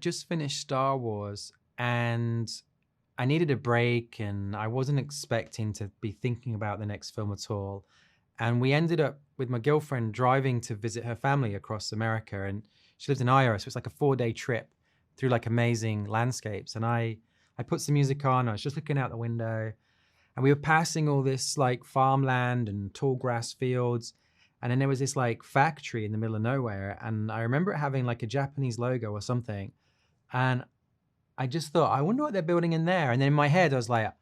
Just finished Star Wars and I needed a break and I wasn't expecting to be thinking about the next film at all. And we ended up with my girlfriend driving to visit her family across America. And she lives in Iowa, so it's like a 4-day trip through like amazing landscapes. And I put some music on, I was just looking out the window and we were passing all this like farmland and tall grass fields. And then there was this like factory in the middle of nowhere. And I remember it having like a Japanese logo or something. And I just thought, I wonder what they're building in there. And then in my head, I was like,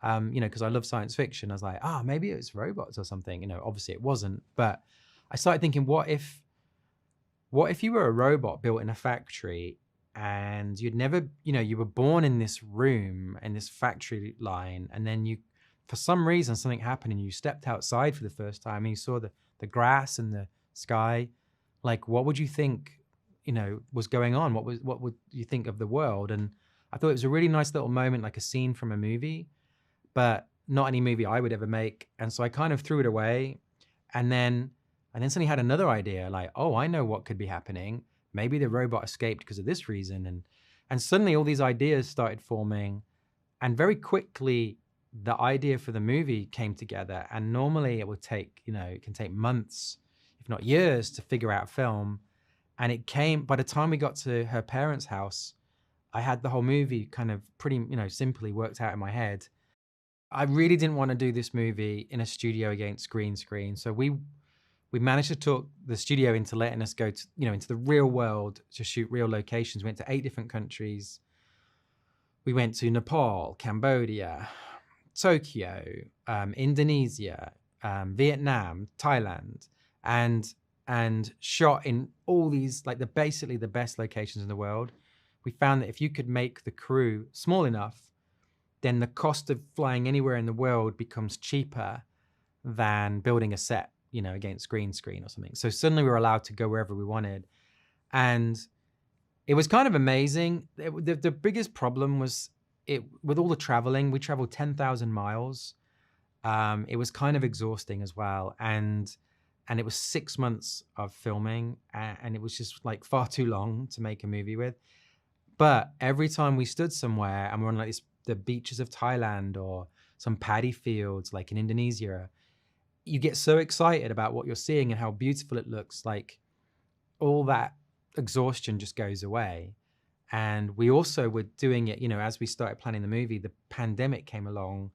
because I love science fiction, I was like, maybe it's robots or something. Obviously it wasn't. But I started thinking, what if you were a robot built in a factory and you'd never, you were born in this room in this factory line, and then for some reason, something happened and you stepped outside for the first time and you saw the grass and the sky. Like, what would you think, was going on? What would you think of the world? And I thought it was a really nice little moment, like a scene from a movie, but not any movie I would ever make. And so I kind of threw it away. And then suddenly had another idea, like, oh, I know what could be happening. Maybe the robot escaped because of this reason. And suddenly all these ideas started forming. And very quickly, the idea for the movie came together. And normally it would take, it can take months, if not years, to figure out a film. And it came, by the time we got to her parents' house, I had the whole movie kind of pretty, simply worked out in my head. I really didn't want to do this movie in a studio against green screen. So we managed to talk the studio into letting us go to, into the real world to shoot real locations. We went to 8 different countries. We went to Nepal, Cambodia, Tokyo, Indonesia, Vietnam, Thailand, and shot in all these, like basically the best locations in the world. We found that if you could make the crew small enough, then the cost of flying anywhere in the world becomes cheaper than building a set, against green screen or something. So suddenly we were allowed to go wherever we wanted. And it was kind of amazing. The biggest problem was with all the traveling. We traveled 10,000 miles. It was kind of exhausting as well. And it was 6 months of filming, and it was just like far too long to make a movie with. But every time we stood somewhere and we're on like the beaches of Thailand or some paddy fields like in Indonesia, you get so excited about what you're seeing and how beautiful it looks. Like all that exhaustion just goes away. And we also were doing it, as we started planning the movie, the pandemic came along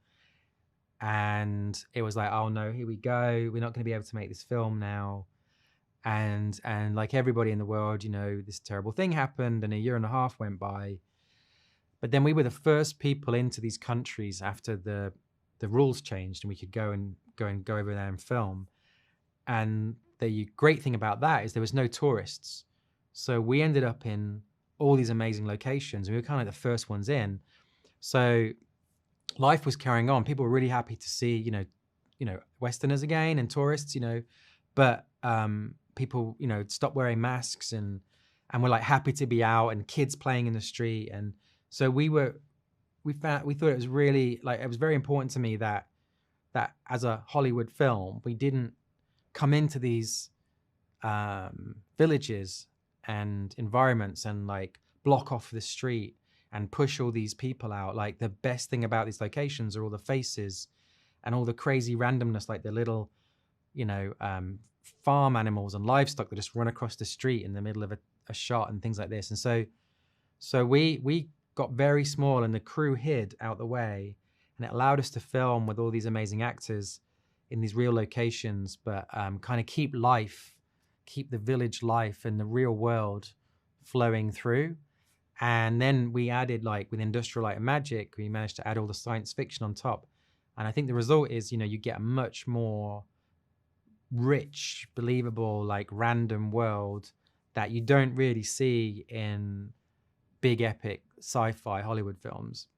and it was like, oh no, here we go. We're not going to be able to make this film now. And like everybody in the world, this terrible thing happened and a year and a half went by. But then we were the first people into these countries after the rules changed and we could go over there and film. And the great thing about that is there was no tourists. So we ended up in all these amazing locations. We were kind of the first ones in. So life was carrying on. People were really happy to see, Westerners again and tourists, but people, stopped wearing masks and were like happy to be out, and kids playing in the street. And so we thought it was really like, it was very important to me that as a Hollywood film, we didn't come into these villages and environments and like block off the street and push all these people out. Like the best thing about these locations are all the faces and all the crazy randomness, like the little, farm animals and livestock that just run across the street in the middle of a shot and things like this. And so we got very small and the crew hid out the way, and it allowed us to film with all these amazing actors in these real locations, but kind of keep the village life and the real world flowing through. And then we added, like with Industrial Light and Magic, we managed to add all the science fiction on top. And I think the result is, you get a much more rich, believable, like random world that you don't really see in big epic sci-fi Hollywood films.